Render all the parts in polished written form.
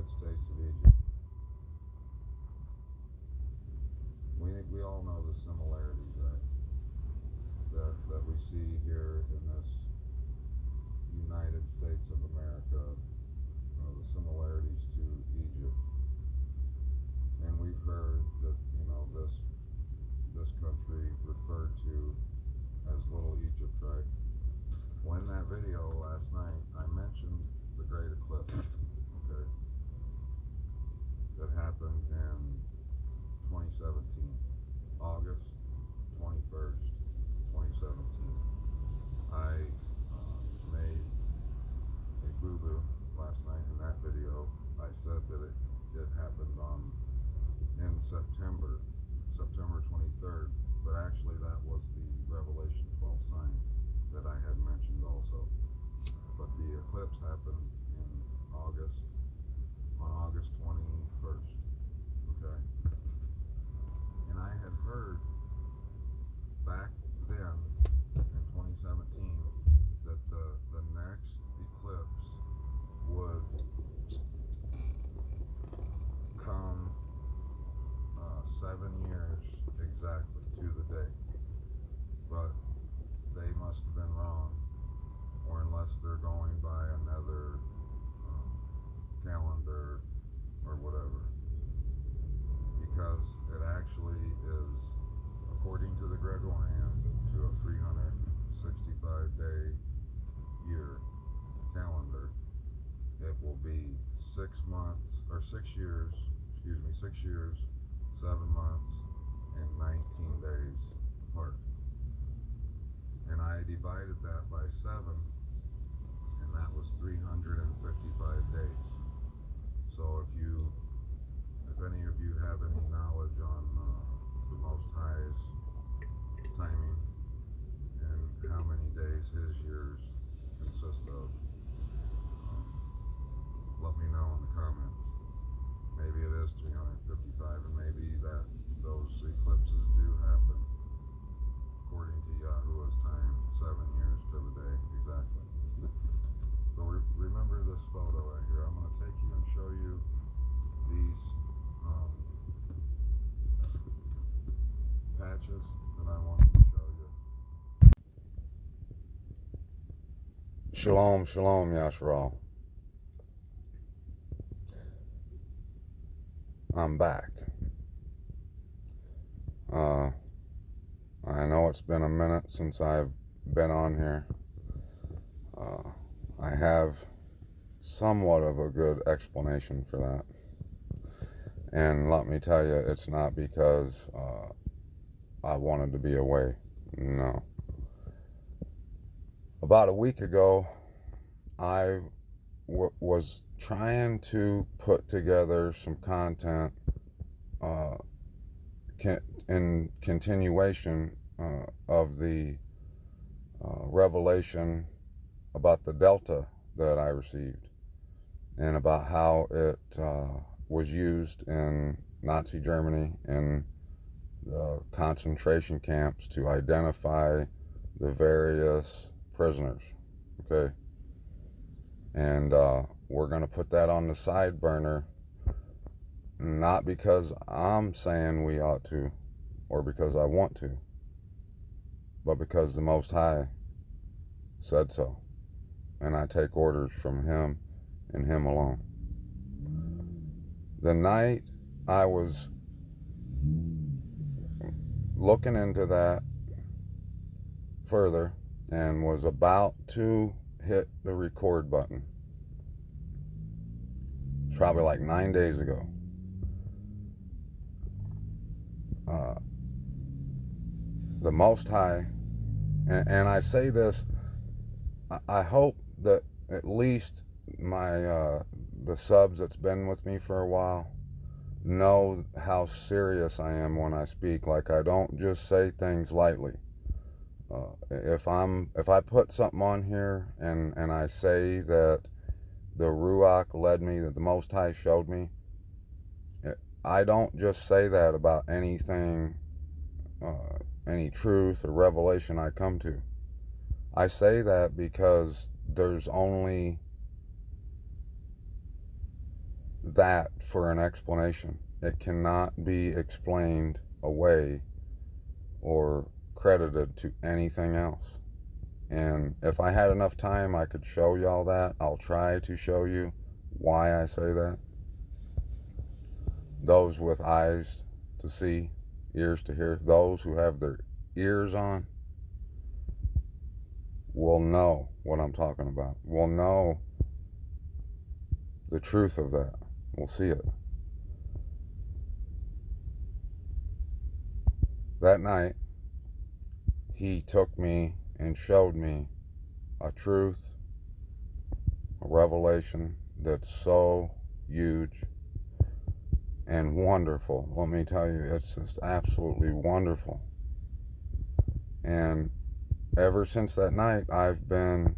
United States of Egypt. We all know the similarities, right? That we see here in this United States of America, the similarities to Egypt. And we've heard that, this country referred to as Little Egypt, right? Well, in that video last night, I mentioned the Great Eclipse, okay, that happened in 2017, August 21st, 2017. I made a boo-boo last night in that video. I said that it happened in September 23rd, but actually that was the Revelation 12 sign that I had mentioned also. But the eclipse happened on August 21st, okay? And I had heard back then in 2017 that the next eclipse would come 7 years exactly to the day. But they must have been wrong, or unless they're going by another calendar or whatever, because it actually is, according to the Gregorian, to a 365-day year calendar, it will be 6 months, or 6 years, 7 months, and 19 days apart. And I divided that by 7, and that was 355 days. So if any of you have any knowledge on the Most High's timing and how many days His years consist of, let me know in the comments. Maybe it is 355, and maybe that those eclipses do happen according to Yahuwah's time, 7 years to the day exactly. So remember this photo right here. I'm going to take you and show you these patches that I wanted to show you. Shalom, shalom, Yasharal. I'm back. I know it's been a minute since I've been on here. I have somewhat of a good explanation for that. And let me tell you, it's not because I wanted to be away. No. About a week ago, I was trying to put together some content in continuation of the revelation about the Delta that I received, and about how it was used in Nazi Germany and the concentration camps to identify the various prisoners, okay? And we're going to put that on the side burner, not because I'm saying we ought to, or because I want to, but because the Most High said so. And I take orders from Him and Him alone. The night I was looking into that further and was about to hit the record button, it's probably like 9 days ago, the Most High, and I say this, I hope that at least the subs that's been with me for a while know how serious I am when I speak. Like, I don't just say things lightly. If I put something on here and I say that the Ruach led me, that the Most High showed me, I don't just say that about anything, any truth or revelation I come to. I say that because there's only that for an explanation. It cannot be explained away or credited to anything else. And if I had enough time, I could show y'all that. I'll try to show you why I say that. Those with eyes to see, ears to hear, those who have their ears on will know what I'm talking about. Will know the truth of that. We'll see it. That night, he took me and showed me a truth, a revelation that's so huge and wonderful. Let me tell you, it's just absolutely wonderful. And ever since that night, I've been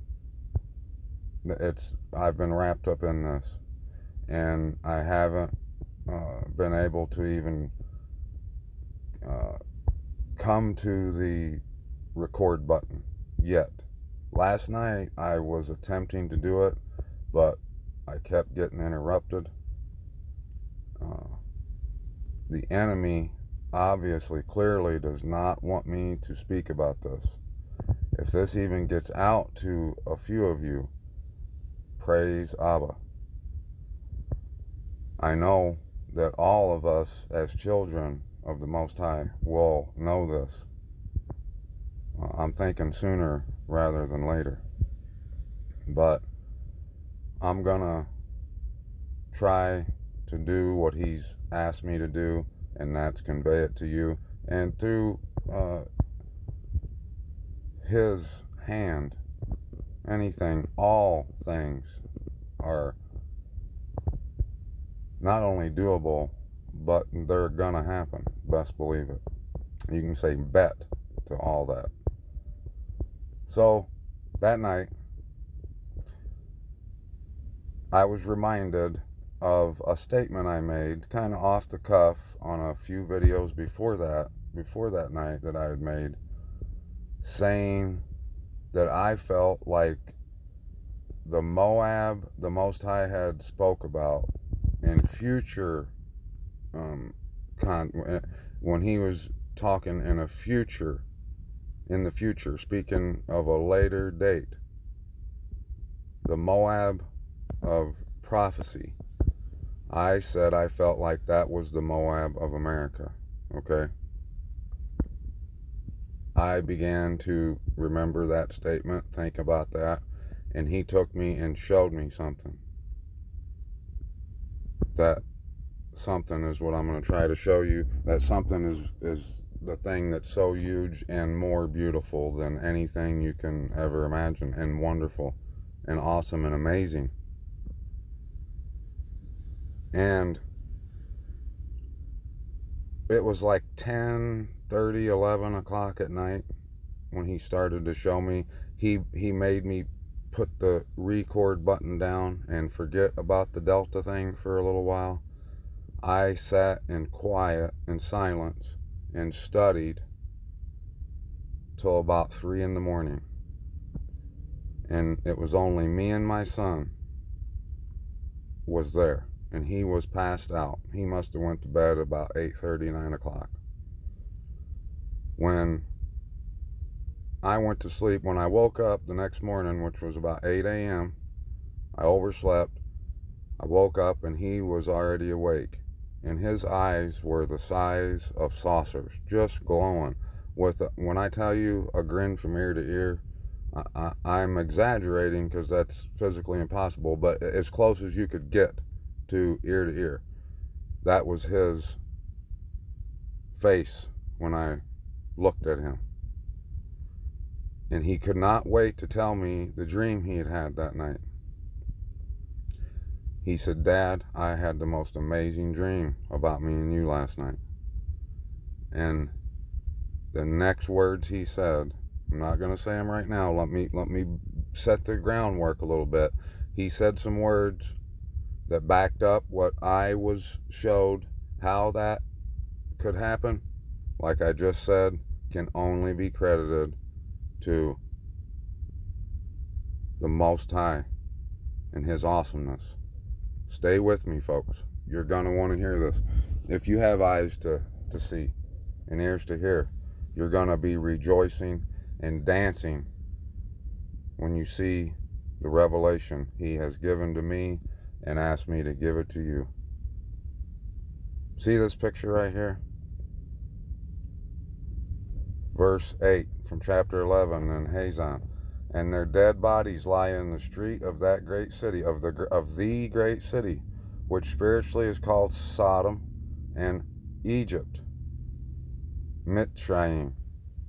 wrapped up in this, and I haven't been able to even come to the record button yet. Last night I was attempting to do it, but I kept getting interrupted. The enemy obviously, clearly does not want me to speak about this. If this even gets out to a few of you, praise Abba. I know that all of us as children of the Most High will know this. I'm thinking sooner rather than later. But I'm gonna try to do what he's asked me to do, and that's convey it to you. And through his hand, anything, all things are not only doable, but they're gonna happen. Best believe it. You can say bet to all that. So that night, I was reminded of a statement I made kind of off the cuff on a few videos before that night that I had made, saying that I felt like the Moab the Most High had spoke about in future, when he was talking in the future, speaking of a later date, the Moab of prophecy, I said I felt like that was the Moab of America. Okay? I began to remember that statement, think about that, and he took me and showed me something. That something is what I'm going to try to show you. That something is the thing that's so huge and more beautiful than anything you can ever imagine, and wonderful and awesome and amazing. And it was like 10:30, 11 o'clock at night when he started to show me. He made me put the record button down and forget about the Delta thing for a little while. I sat in quiet and silence and studied till about 3 in the morning. And it was only me and my son was there. And he was passed out. He must have went to bed about 8:30, 9 o'clock. When I went to sleep, when I woke up the next morning, which was about 8 a.m., I overslept. I woke up and he was already awake. And his eyes were the size of saucers, just glowing. When I tell you a grin from ear to ear, I'm exaggerating because that's physically impossible, but as close as you could get to ear. That was his face when I looked at him. And he could not wait to tell me the dream he had had that night. He said, "Dad, I had the most amazing dream about me and you last night." And the next words he said, I'm not going to say them right now. Let me set the groundwork a little bit. He said some words that backed up what I was showed, how that could happen. Like I just said, can only be credited to the Most High and his awesomeness. Stay with me, folks. You're going to want to hear this. If you have eyes to see and ears to hear, you're going to be rejoicing and dancing when you see the revelation he has given to me and asked me to give it to you. See this picture right here? Verse 8 from chapter 11 in Hazan. And their dead bodies lie in the street of that great city, of the great city, which spiritually is called Sodom and Egypt, Mitzrayim,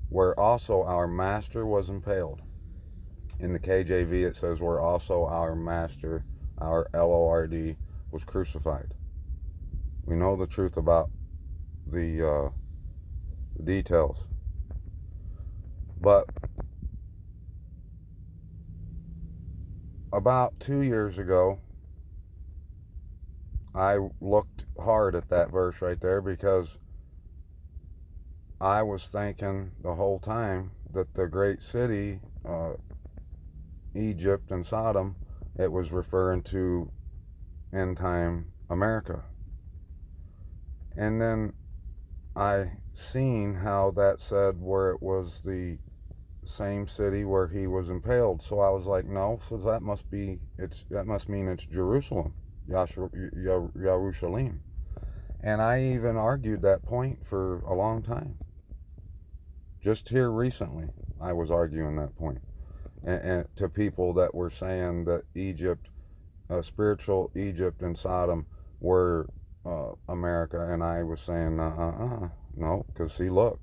where also our master was impaled. In the KJV it says where also our master, our Lord, was crucified. We know the truth about the details. But about 2 years ago, I looked hard at that verse right there because I was thinking the whole time that the great city, Egypt and Sodom, it was referring to end time America. And then I seen how that said where it was the same city where he was impaled. So I was like, no, so that must mean it's Jerusalem, Yerushalayim. And I even argued that point for a long time. Just here recently, I was arguing that point. And to people that were saying that Egypt, spiritual Egypt and Sodom were America, and I was saying, no, because see, look,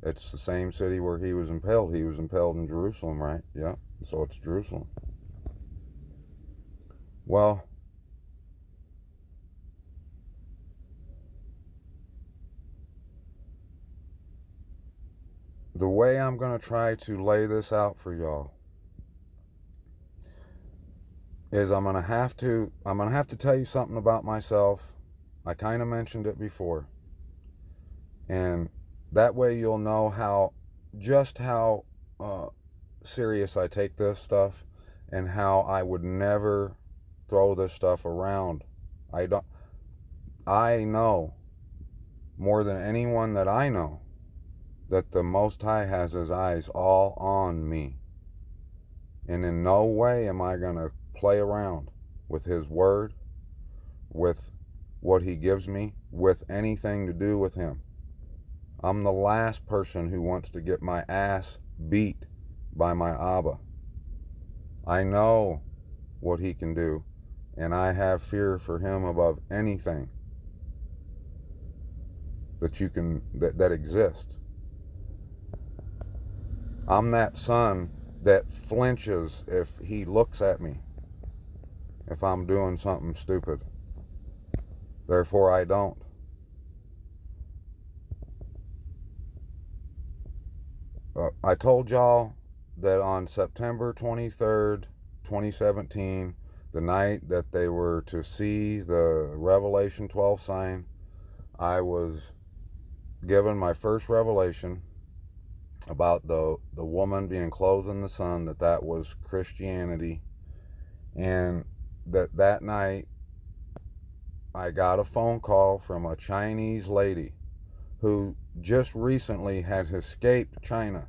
it's the same city where he was impaled. He was impaled in Jerusalem, right? Yeah, so it's Jerusalem. Well, the way I'm going to try to lay this out for y'all is I'm going to have to tell you something about myself. I kind of mentioned it before. And that way you'll know how serious I take this stuff and how I would never throw this stuff around. I know more than anyone that I know that the Most High has his eyes all on me. And in no way am I going to play around with his word, with what he gives me, with anything to do with him. I'm the last person who wants to get my ass beat by my Abba. I know what he can do, and I have fear for him above anything that exists. I'm that son that flinches if he looks at me, if I'm doing something stupid. Therefore, I don't. I told y'all that on September 23rd, 2017, the night that they were to see the Revelation 12 sign, I was given my first revelation about the woman being clothed in the sun, that was Christianity. And that night, I got a phone call from a Chinese lady who just recently had escaped China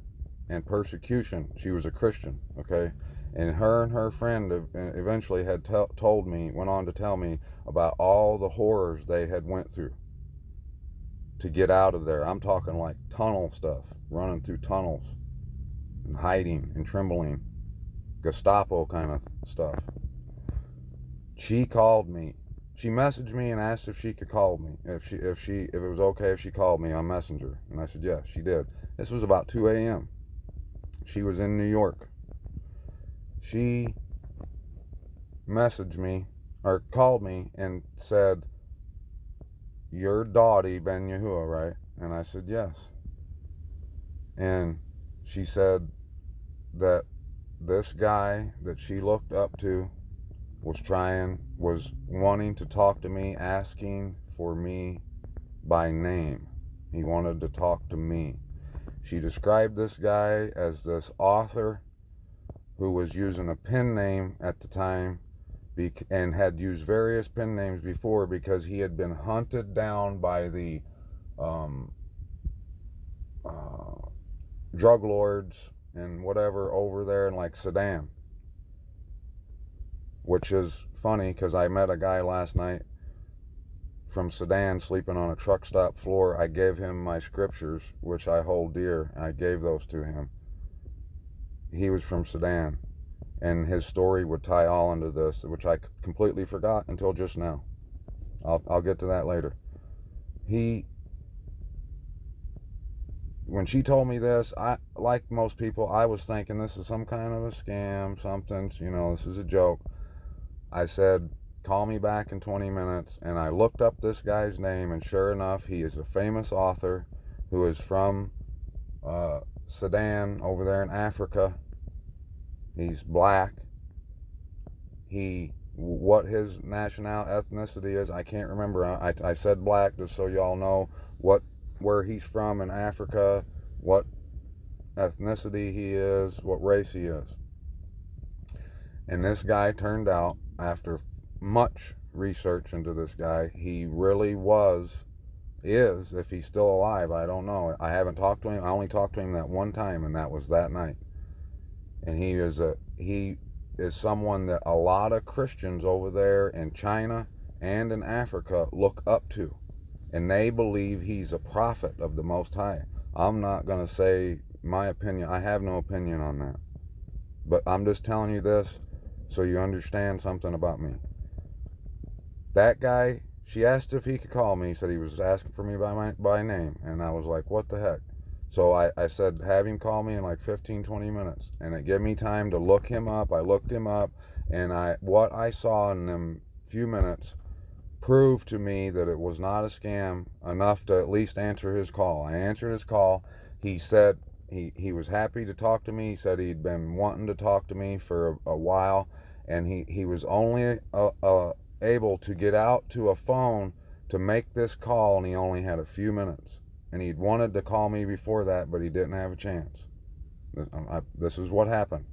and persecution. She was a Christian, okay? And her friend eventually had went on to tell me about all the horrors they had went through to get out of there. I'm talking like tunnel stuff, running through tunnels and hiding and trembling, Gestapo kind of stuff. She called me. She messaged me and asked if she could call me, if it was okay if she called me on Messenger. And I said, yes, she did. This was about 2 a.m. She was in New York. She messaged me, or called me, and said, "You're Dottie Ben Yahuwah, right?" And I said, yes. And she said that this guy that she looked up to was wanting to talk to me, asking for me by name. He wanted to talk to me. She described this guy as this author who was using a pen name at the time and had used various pen names before because he had been hunted down by the um, uh, drug lords and whatever over there in like Sudan, which is funny because I met a guy last night from Sudan sleeping on a truck stop floor. I gave him my scriptures, which I hold dear. I gave those to him. He was from Sudan, and his story would tie all into this, which I completely forgot until just now. I'll get to that later. When she told me this, like most people, I was thinking this is some kind of a scam, something, this is a joke. I said, call me back in 20 minutes, and I looked up this guy's name, and sure enough, he is a famous author who is from Sudan over there in Africa. He's black. What his national ethnicity is, I can't remember. I said black just so y'all know where he's from in Africa, what ethnicity he is, what race he is. And this guy turned out, after much research into this guy, he really is, if he's still alive, I don't know. I haven't talked to him. I only talked to him that one time, and that was that night. And he is someone that a lot of Christians over there in China and in Africa look up to. And they believe he's a prophet of the Most High. I'm not going to say my opinion. I have no opinion on that. But I'm just telling you this so you understand something about me. That guy, she asked if he could call me. He said he was asking for me by name. And I was like, what the heck? So I said, have him call me in like 15, 20 minutes. And it gave me time to look him up. I looked him up. And what I saw in them few minutes proved to me that it was not a scam enough to at least answer his call. I answered his call. He said he was happy to talk to me. He said he'd been wanting to talk to me for a while. And he was only able to get out to a phone to make this call, and he only had a few minutes. And he'd wanted to call me before that, but he didn't have a chance. This is what happened.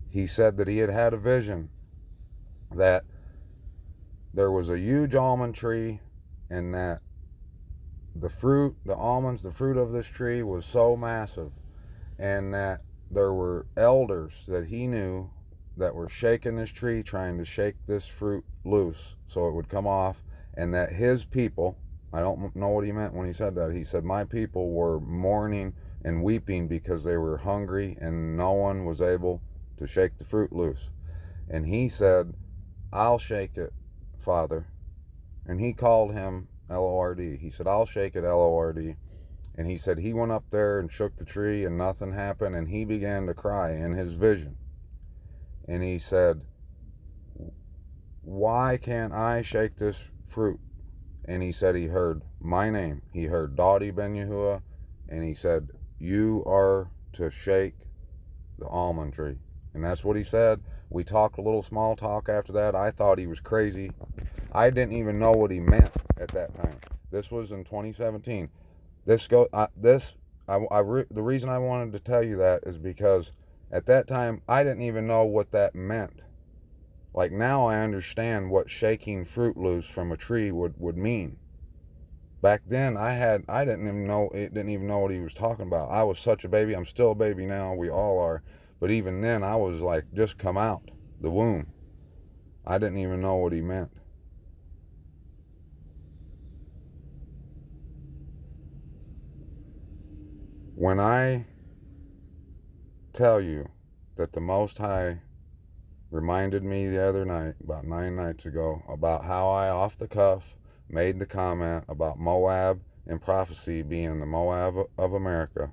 He said that he had a vision that there was a huge almond tree, and that the fruit of this tree was so massive, and that there were elders that he knew that were shaking this tree, trying to shake this fruit loose so it would come off, and that his people, I don't know what he meant when he said that. He said, my people were mourning and weeping because they were hungry and no one was able to shake the fruit loose. And he said, I'll shake it, Father. And he called him Lord. He said, I'll shake it, Lord. And he said he went up there and shook the tree and nothing happened, and he began to cry in his vision. And he said, why can't I shake this fruit? And he said he heard my name. He heard Dawdy Ben Yahuwah, and he said, you are to shake the almond tree. And that's what he said. We talked a little small talk after that. I thought he was crazy. I didn't even know what he meant at that time. This was in 2017. The reason I wanted to tell you that is because at that time, I didn't even know what that meant. Like now I understand what shaking fruit loose from a tree would mean. Back then it didn't even know what he was talking about. I was such a baby. I'm still a baby now. We all are. But even then I was like just come out the womb. I didn't even know what he meant. When I tell you that the Most High reminded me the other night, about 9 nights ago, about how I off the cuff made the comment about Moab and prophecy being the Moab of America,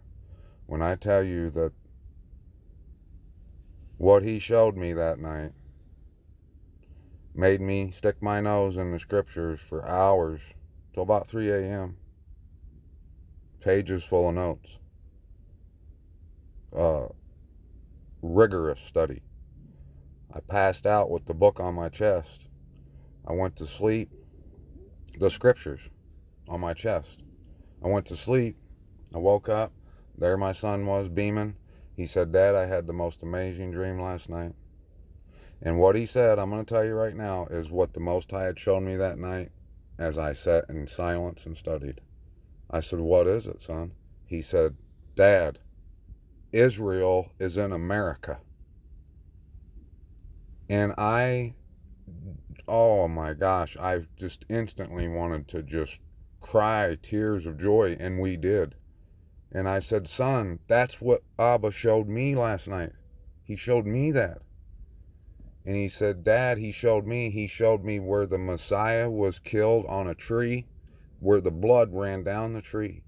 when I tell you that what he showed me that night made me stick my nose in the scriptures for hours till about 3 a.m. Pages full of notes. Rigorous study. I passed out with the book on my chest. I went to sleep. The scriptures on my chest. I went to sleep. I woke up. There my son was beaming. He said, Dad, I had the most amazing dream last night. And what he said, I'm going to tell you right now, is what the Most High had shown me that night as I sat in silence and studied. I said, what is it, son? He said, Dad, Israel is in America. And oh my gosh, I just instantly wanted to just cry tears of joy, and we did. And I said, son, that's what Abba showed me last night. He showed me that. And he said, Dad, he showed me where the Messiah was killed on a tree, where the blood ran down the tree.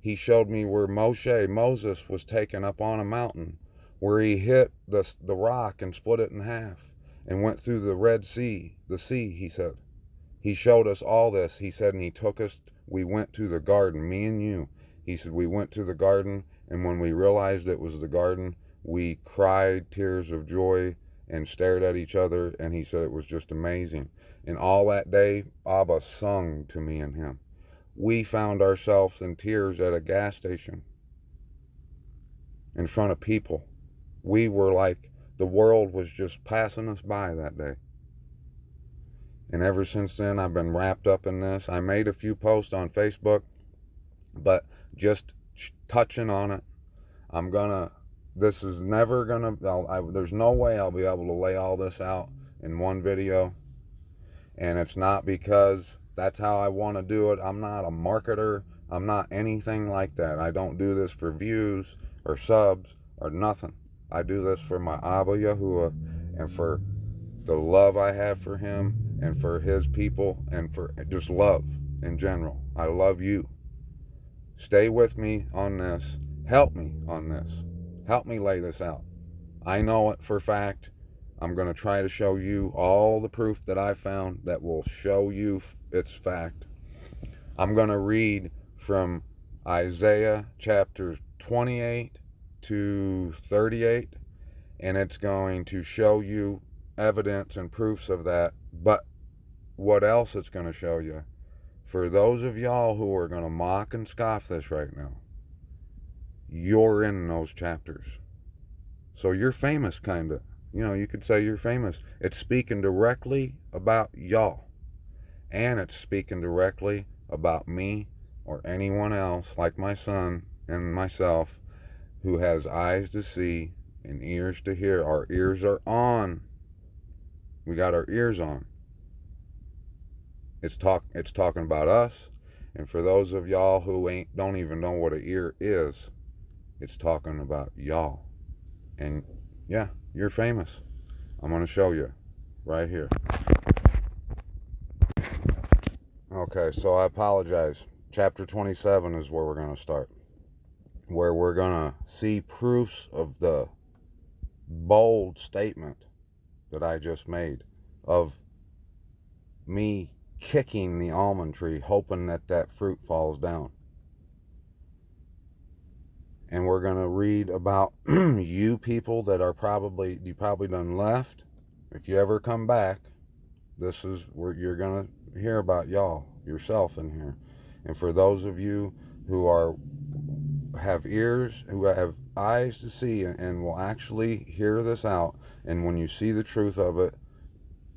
He showed me where Moses was taken up on a mountain, where he hit the rock and split it in half and went through the Red Sea, he said. He showed us all this, he said, and he took us, we went to the garden, me and you. He said, we went to the garden, and when we realized it was the garden, we cried tears of joy and stared at each other, and he said it was just amazing. And all that day, Abba sung to me and him. We found ourselves in tears at a gas station in front of people. We were like the world was just passing us by that day. And ever since then, I've been wrapped up in this. I made a few posts on Facebook, but just touching on it, this is never gonna, there's no way I'll be able to lay all this out in one video. And it's not because that's how I want to do it. I'm not a marketer. I'm not anything like that. I don't do this for views or subs or nothing. I do this for my Abba Yahuwah and for the love I have for him and for his people and for just love in general. I love you. Stay with me on this. Help me on this. Help me lay this out. I know it for fact. I'm going to try to show you all the proof that I found that will show you it's fact. I'm going to read from Isaiah chapters 28 to 38, and it's going to show you evidence and proofs of that. But what else it's going to show you? For those of y'all who are going to mock and scoff this right now, you're in those chapters. So you're famous, kind of. You know, you could say you're famous. It's speaking directly about y'all. And it's speaking directly about me or anyone else, like my son and myself, who has eyes to see and ears to hear. Our ears are on. We got our ears on. It's talking about us. And for those of y'all who don't even know what an ear is, it's talking about y'all. And yeah, you're famous. I'm going to show you right here. Okay, so I apologize. Chapter 27 is where we're going to start, where we're going to see proofs of the bold statement that I just made of me kicking the almond tree, hoping that fruit falls down. And we're going to read about you people that are you probably done left. If you ever come back, this is where you're going to hear about y'all, yourself in here. And for those of you who have ears, who have eyes to see and will actually hear this out, and when you see the truth of it,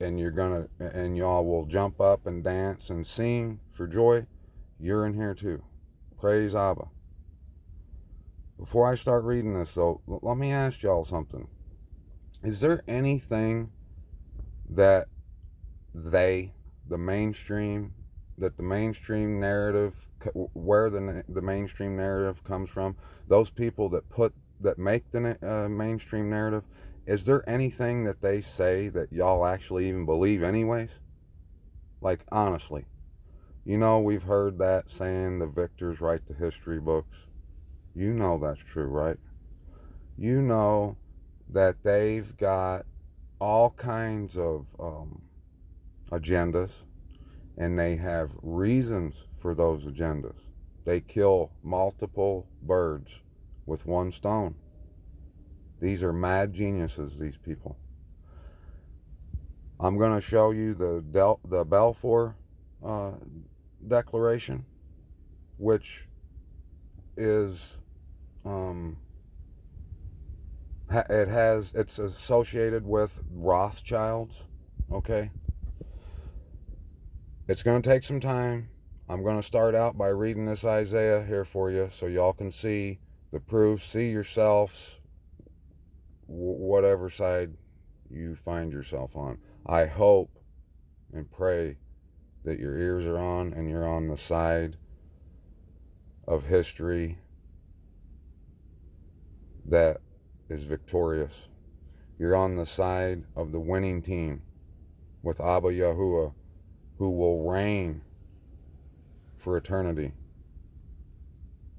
and y'all will jump up and dance and sing for joy, you're in here too. Praise Abba. Before I start reading this, though, let me ask y'all something. Is there anything that the mainstream narrative, where the mainstream narrative comes from, those people that make the mainstream narrative, is there anything that they say that y'all actually even believe anyways? Like, honestly. You know, we've heard that saying, the victors write the history books. You know that's true, right? You know that they've got all kinds of agendas, and they have reasons for those agendas. They kill multiple birds with one stone. These are mad geniuses, these people. I'm going to show you the Balfour Declaration, which is It's associated with Rothschilds, okay? It's going to take some time. I'm going to start out by reading this Isaiah here for you so y'all can see the proof, see yourselves, whatever side you find yourself on. I hope and pray that your ears are on and you're on the side of history that is victorious. You're on the side of the winning team with Abba Yahuwah, who will reign for eternity.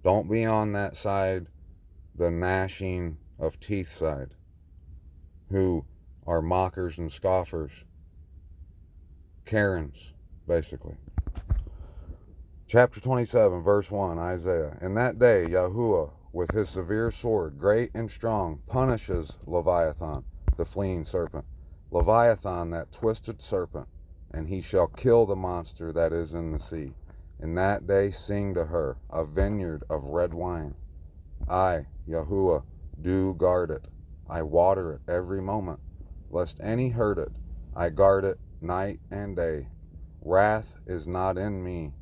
Don't be on that side, the gnashing of teeth side, who are mockers and scoffers, Karens, basically. Chapter 27, verse 1, Isaiah. In that day, Yahuwah, with his severe sword, great and strong, punishes Leviathan, the fleeing serpent. Leviathan, that twisted serpent, and he shall kill the monster that is in the sea. In that day sing to her, a vineyard of red wine. I, Yahuwah, do guard it. I water it every moment, lest any hurt it. I guard it night and day. Wrath is not in me,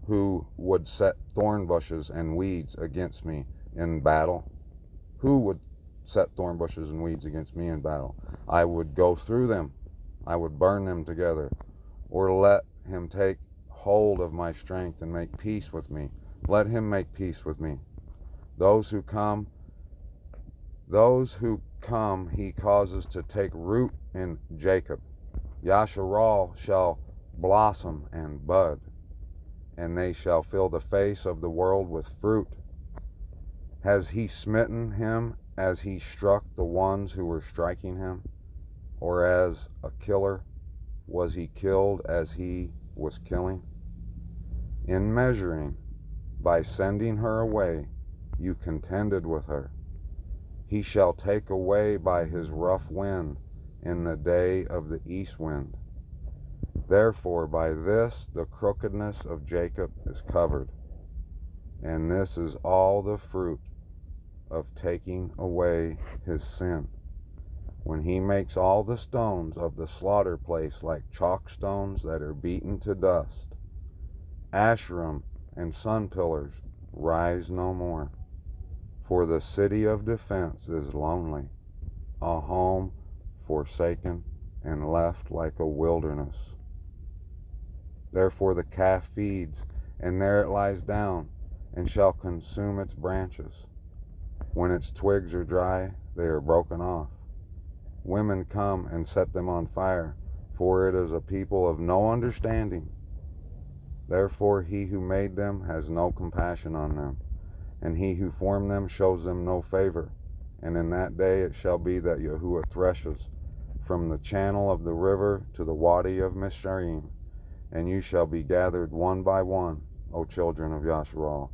who would set thorn bushes and weeds against me in battle. Who would set thorn bushes and weeds against me in battle? I would go through them. I would burn them together. Or let him take hold of my strength and make peace with me. Let him make peace with me. Those who come, he causes to take root in Jacob. Yasharal shall blossom and bud, and they shall fill the face of the world with fruit. Has he smitten him as he struck the ones who were striking him? Or as a killer was he killed as he was killing? In measuring, by sending her away, you contended with her. He shall take away by his rough wind in the day of the east wind. Therefore by this the crookedness of Jacob is covered, and this is all the fruit of taking away his sin. When he makes all the stones of the slaughter place like chalk stones that are beaten to dust, Asherim and sun pillars rise no more. For the city of defense is lonely, a home forsaken and left like a wilderness. Therefore the calf feeds, and there it lies down, and shall consume its branches. When its twigs are dry, they are broken off. Women come and set them on fire, for it is a people of no understanding. Therefore he who made them has no compassion on them, and he who formed them shows them no favor. And in that day it shall be that Yahuwah threshes from the channel of the river to the wadi of Mishraim, and you shall be gathered one by one, O children of Yasharal.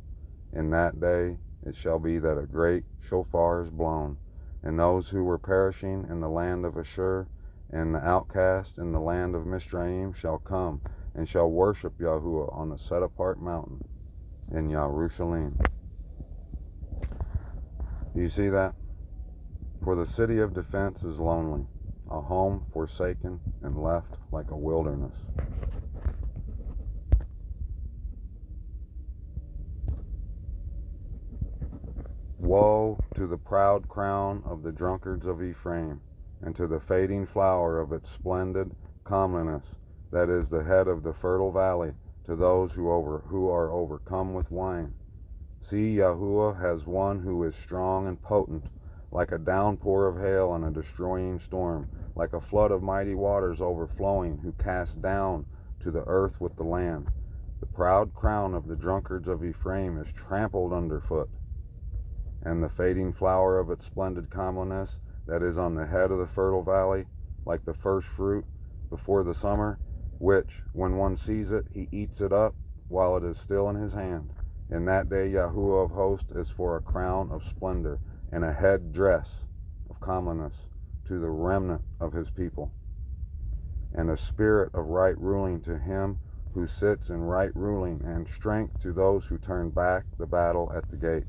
In that day it shall be that a great shofar is blown, and those who were perishing in the land of Ashur and the outcast in the land of Mishraim shall come and shall worship Yahuwah on the set-apart mountain in Yerushalayim. Do you see that? For the city of defense is lonely, a home forsaken and left like a wilderness. Woe to the proud crown of the drunkards of Ephraim, and to the fading flower of its splendid comeliness, that is the head of the fertile valley, to those who are overcome with wine. See, Yahuwah has one who is strong and potent, like a downpour of hail and a destroying storm, like a flood of mighty waters overflowing, who casts down to the earth with the land. The proud crown of the drunkards of Ephraim is trampled underfoot, and the fading flower of its splendid comeliness, that is on the head of the fertile valley, like the first fruit before the summer, which, when one sees it, he eats it up while it is still in his hand. In that day Yahuwah of hosts is for a crown of splendor, and a head dress of comeliness to the remnant of his people, and a spirit of right ruling to him who sits in right ruling, and strength to those who turn back the battle at the gate.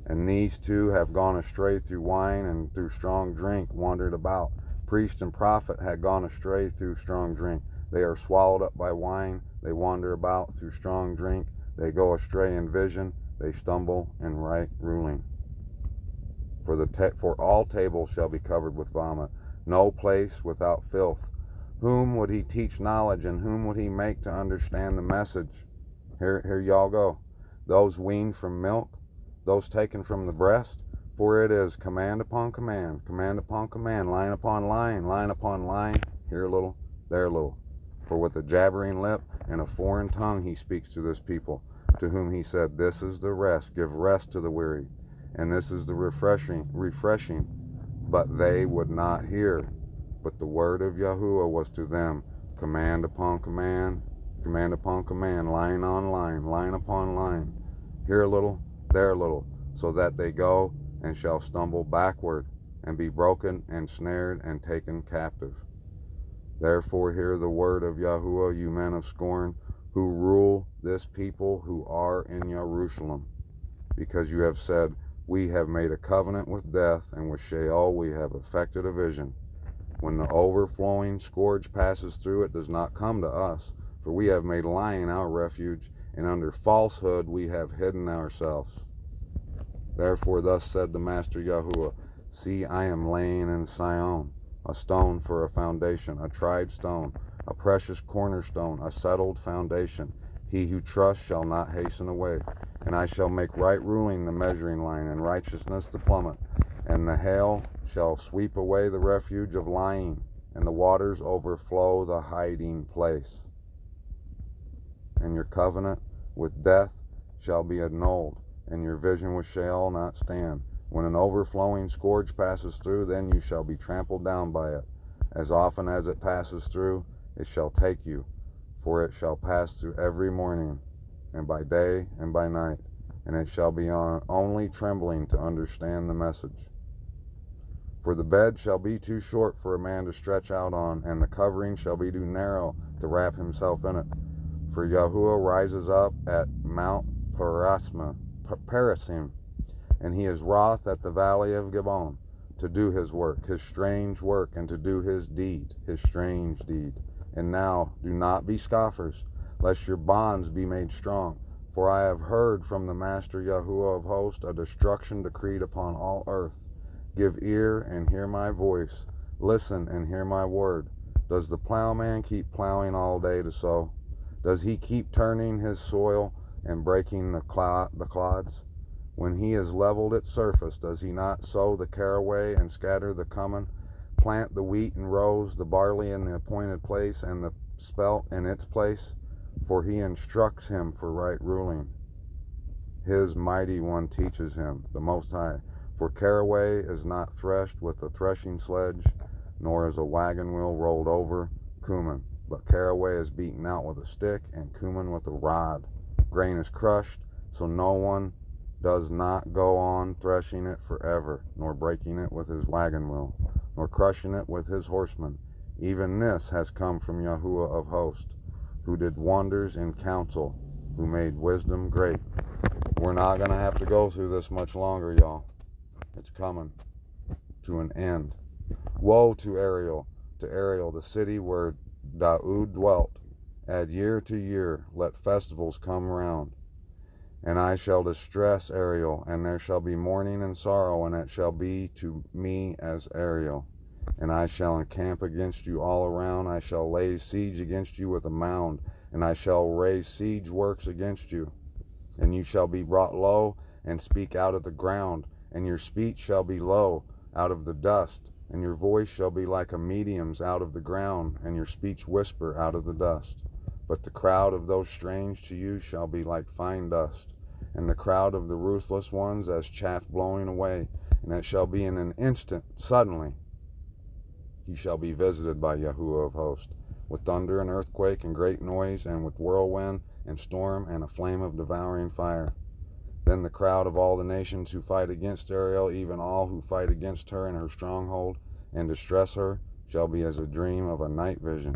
And these two have gone astray through wine, and through strong drink wandered about. Priest and prophet had gone astray through strong drink. They are swallowed up by wine. They wander about through strong drink. They go astray in vision. They stumble in right ruling. For all tables shall be covered with vomit, no place without filth. Whom would he teach knowledge, and whom would he make to understand the message? Here y'all go. Those weaned from milk, those taken from the breast, for it is command upon command, command upon command, line upon line, line upon line, here a little, there a little. For with a jabbering lip and a foreign tongue he speaks to this people, to whom he said, this is the rest, give rest to the weary, and this is the refreshing. But they would not hear. But the word of Yahuwah was to them, command upon command, command upon command, line on line, line upon line, here a little, there a little, so that they go and shall stumble backward, and be broken and snared and taken captive. Therefore hear the word of Yahuwah, you men of scorn, who rule this people who are in Jerusalem, because you have said, we have made a covenant with death, and with Sheol we have effected a vision. When the overflowing scourge passes through, it does not come to us, for we have made lying our refuge, and under falsehood we have hidden ourselves. Therefore thus said the Master Yahuwah, see, I am laying in Sion a stone for a foundation, a tried stone, a precious cornerstone, a settled foundation. He who trusts shall not hasten away. And I shall make right ruling the measuring line, and righteousness the plummet. And the hail shall sweep away the refuge of lying, and the waters overflow the hiding place. And your covenant with death shall be annulled, and your vision with Sheol not stand. When an overflowing scourge passes through, then you shall be trampled down by it. As often as it passes through, it shall take you, for it shall pass through every morning, and by day and by night, and it shall be only trembling to understand the message. For the bed shall be too short for a man to stretch out on, and the covering shall be too narrow to wrap himself in it. For Yahuwah rises up at Mount Parasim, and he is wroth at the valley of Gibon, to do his work, his strange work, and to do his deed, his strange deed. And now do not be scoffers, lest your bonds be made strong. For I have heard from the Master Yahuwah of hosts a destruction decreed upon all earth. Give ear and hear my voice. Listen and hear my word. Does the plowman keep plowing all day to sow? Does he keep turning his soil and breaking the clods? When he has leveled its surface, does he not sow the caraway and scatter the cumin, plant the wheat in rows, the barley in the appointed place, and the spelt in its place? For he instructs him for right ruling. His mighty one teaches him, the Most High. For caraway is not threshed with a threshing sledge, nor is a wagon wheel rolled over cumin. But caraway is beaten out with a stick, and cumin with a rod. Grain is crushed, so no one does not go on threshing it forever, nor breaking it with his wagon wheel, nor crushing it with his horsemen. Even this has come from Yahuwah of hosts, who did wonders in counsel, who made wisdom great. We're not going to have to go through this much longer, y'all. It's coming to an end. Woe to Ariel, the city where Daud dwelt. Add year to year, let festivals come round. And I shall distress Ariel, and there shall be mourning and sorrow, and it shall be to me as Ariel. And I shall encamp against you all around. I shall lay siege against you with a mound, and I shall raise siege works against you. And you shall be brought low, and speak out of the ground, and your speech shall be low out of the dust, and your voice shall be like a medium's out of the ground, and your speech whisper out of the dust. But the crowd of those strange to you shall be like fine dust, and the crowd of the ruthless ones as chaff blowing away. And it shall be in an instant, suddenly, you shall be visited by Yahuwah of hosts, with thunder and earthquake and great noise, and with whirlwind and storm and a flame of devouring fire. Then the crowd of all the nations who fight against Ariel, even all who fight against her in her stronghold, and distress her, shall be as a dream of a night vision.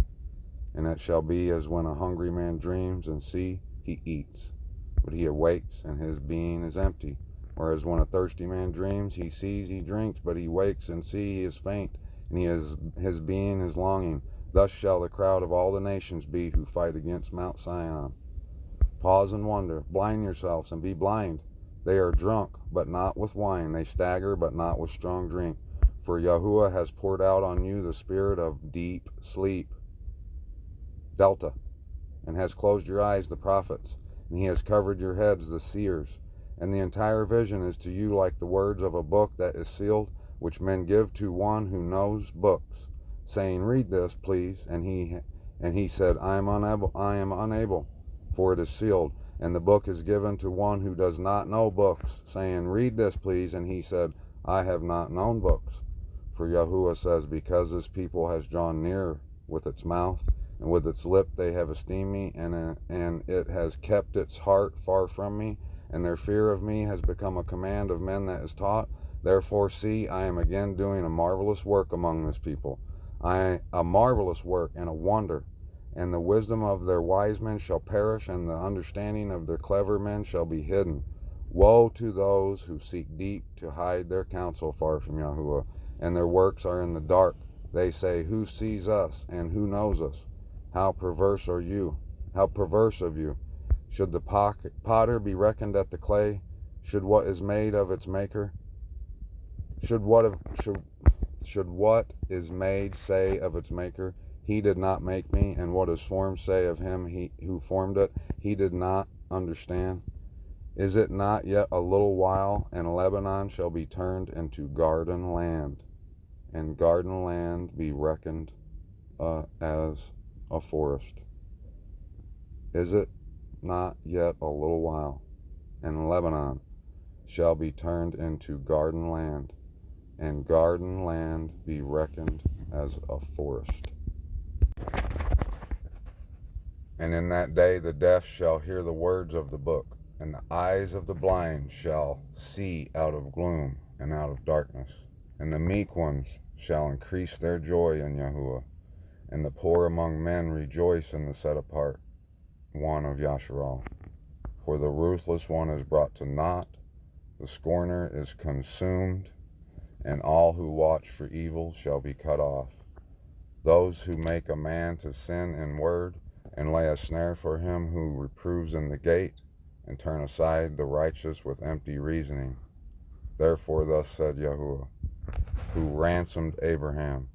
And it shall be as when a hungry man dreams, and see, he eats. But he awakes, and his being is empty. Whereas when a thirsty man dreams, he sees, he drinks, but he wakes and see he is faint, and his being is longing. Thus shall the crowd of all the nations be who fight against Mount Sion. Pause and wonder. Blind yourselves and be blind. They are drunk, but not with wine. They stagger, but not with strong drink. For Yahuwah has poured out on you the spirit of deep sleep. Delta. And has closed your eyes, the prophets. And he has covered your heads, the seers. And the entire vision is to you like the words of a book that is sealed, which men give to one who knows books, saying, read this, please. And he said, I am unable, for it is sealed. And the book is given to one who does not know books, saying, read this, please. And he said, I have not known books. For Yahuwah says, because this people has drawn near with its mouth, and with its lip they have esteemed me, and it has kept its heart far from me, and their fear of me has become a command of men that is taught. Therefore, see, I am again doing a marvelous work among this people, a marvelous work and a wonder. And the wisdom of their wise men shall perish, and the understanding of their clever men shall be hidden. Woe to those who seek deep to hide their counsel far from Yahuwah, and their works are in the dark. They say, who sees us, and who knows us? How perverse are you? How perverse of you! Should the potter be reckoned at the clay? Should what is made of its maker? Should what is made say of its maker, he did not make me, and what is formed say of him who formed it, he did not understand? Is it not yet a little while, and Lebanon shall be turned into garden land, and garden land be reckoned as a forest? Is it not yet a little while, and Lebanon shall be turned into garden land, and garden land be reckoned as a forest? And in that day the deaf shall hear the words of the book, and the eyes of the blind shall see out of gloom and out of darkness. And the meek ones shall increase their joy in Yahuwah, and the poor among men rejoice in the set apart one of Yasharal. For the ruthless one is brought to naught, the scorner is consumed, and all who watch for evil shall be cut off. Those who make a man to sin in word, and lay a snare for him who reproves in the gate, and turn aside the righteous with empty reasoning. Therefore thus said Yahuwah, who ransomed Abraham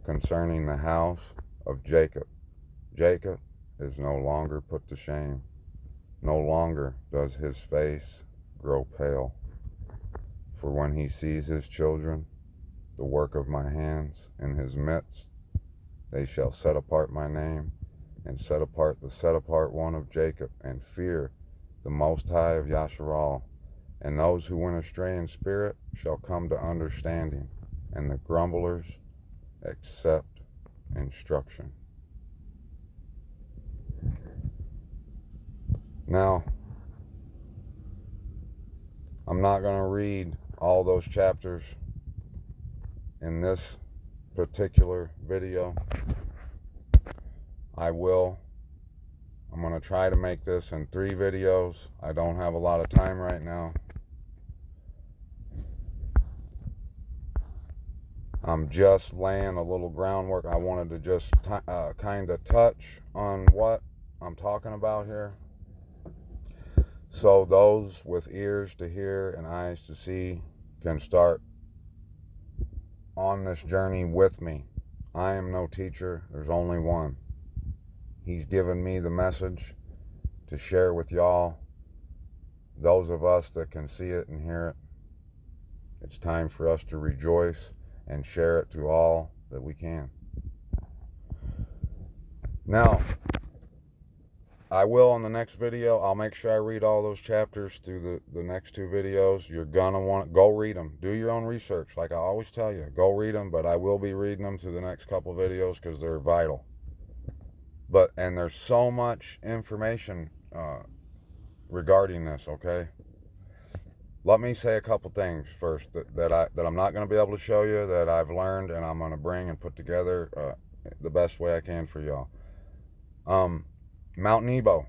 concerning the house of Jacob. Jacob is no longer put to shame. No longer does his face grow pale. For when he sees his children, the work of my hands, in his midst, they shall set apart my name, and set apart the set apart one of Jacob, and fear the Most High of Yasharal. And those who went astray in spirit shall come to understanding, and the grumblers accept instruction. Now, I'm not going to read all those chapters in this particular video. I'm going to try to make this in 3 videos. I don't have a lot of time right now. I'm just laying a little groundwork. I wanted to just kind of touch on what I'm talking about here, so those with ears to hear and eyes to see can start on this journey with me. I am no teacher. There's only one. He's given me the message to share with y'all, those of us that can see it and hear it. It's time for us to rejoice and share it to all that we can. Now, I will, on the next video, I'll make sure I read all those chapters through the next 2 videos. You're going to want to go read them. Do your own research. Like I always tell you, go read them, but I will be reading them through the next couple videos because they're vital. And there's so much information regarding this, okay? Let me say a couple things first that I'm not going to be able to show you, that I've learned and I'm going to bring and put together the best way I can for y'all. Mount Nebo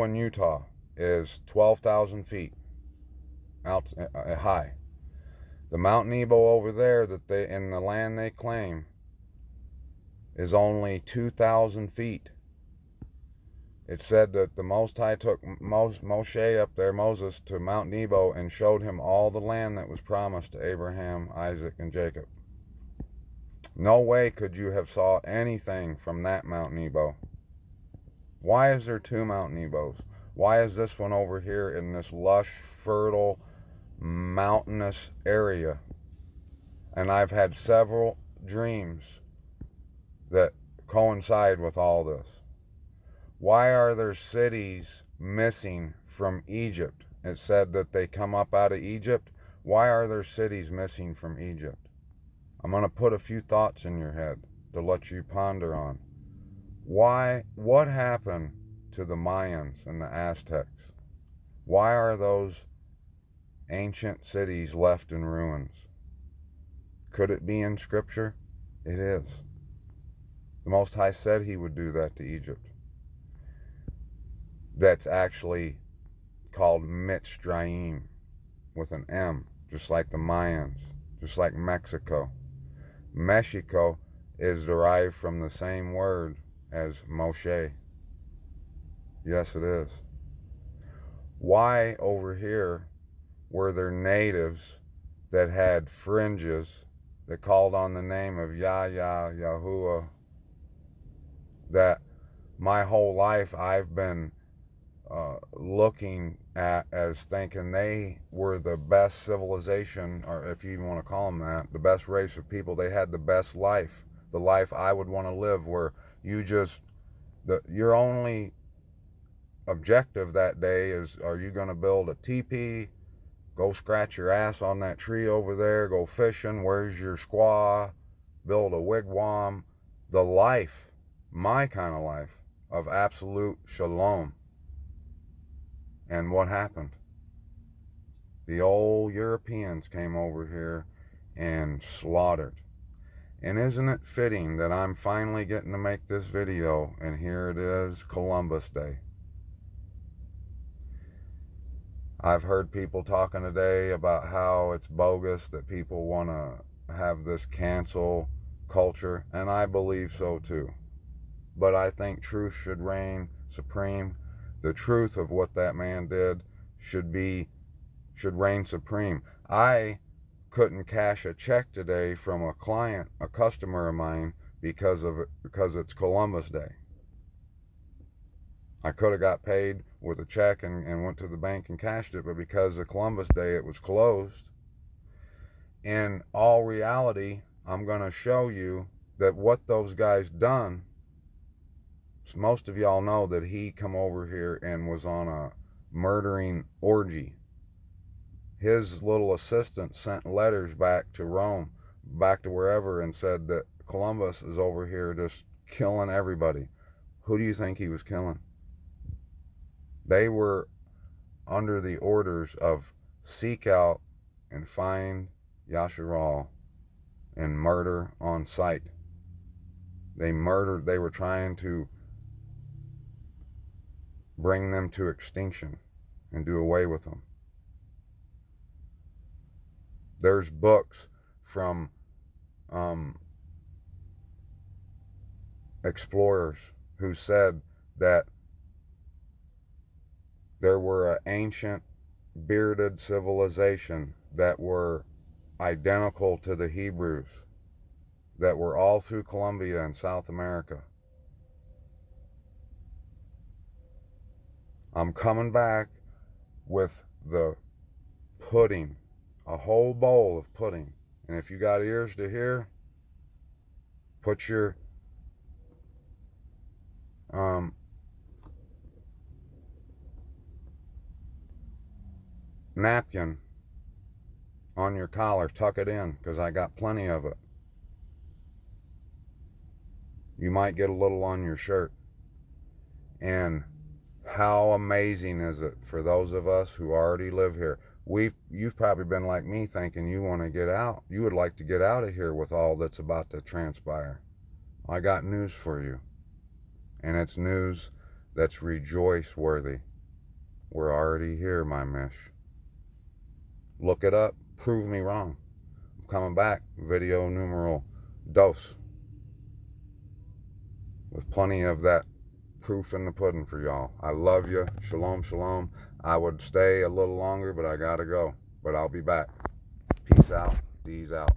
in Utah is 12,000 feet. out high. The Mount Nebo over there that they in the land they claim is only 2,000 feet. It said that the Most High took Moshe up there, Moses, to Mount Nebo and showed him all the land that was promised to Abraham, Isaac, and Jacob. No way could you have saw anything from that Mount Nebo. Why is there two Mount Nebos? Why is this one over here in this lush, fertile, mountainous area? And I've had several dreams that coincide with all this. Why are there cities missing from Egypt? It said that they come up out of Egypt. Why are there cities missing from Egypt? I'm going to put a few thoughts in your head to let you ponder on. What happened to the Mayans and the Aztecs? Why are those ancient cities left in ruins? Could it be in Scripture? It is. The Most High said he would do that to Egypt. That's actually called Mitzrayim with an M, just like the Mayans, just like Mexico. Mexico is derived from the same word as Moshe. Yes, it is. Why over here were there natives that had fringes that called on the name of Yahweh, Yahuwah, that my whole life I've been looking at as thinking they were the best civilization, or if you even want to call them that, the best race of people. They had the best life, the life I would want to live, where your only objective that day is, are you going to build a teepee, go scratch your ass on that tree over there, go fishing, where's your squaw, build a wigwam, the life, my kind of life, of absolute shalom. And what happened? The old Europeans came over here and slaughtered. And isn't it fitting that I'm finally getting to make this video, and here it is, Columbus Day. I've heard people talking today about how it's bogus that people want to have this cancel culture, and I believe so too. But I think truth should reign supreme. The truth of what that man did should reign supreme. I couldn't cash a check today from a customer of mine, because it's Columbus Day. I could have got paid with a check and went to the bank and cashed it, but because of Columbus Day, it was closed. In all reality, I'm going to show you that what those guys done. So most of y'all know that he come over here and was on a murdering orgy. His little assistant sent letters back to Rome, back to wherever, and said that Columbus is over here just killing everybody. Who do you think he was killing? They were under the orders of seek out and find Yasharal and murder on sight. They were trying to bring them to extinction and do away with them. There's books from explorers who said that there were an ancient bearded civilization that were identical to the Hebrews, that were all through Colombia and South America. I'm coming back with the pudding, a whole bowl of pudding. And if you got ears to hear, put your napkin on your collar, tuck it in, because I got plenty of it. You might get a little on your shirt. And how amazing is it for those of us who already live here? You've probably been like me, thinking you want to get out. You would like to get out of here with all that's about to transpire. I got news for you. And it's news that's rejoice worthy. We're already here, my mish. Look it up. Prove me wrong. I'm coming back. Video numeral dos. With plenty of that proof in the pudding for y'all. I love you. Shalom, shalom. I would stay a little longer, but I gotta go. But I'll be back. Peace out. D's out.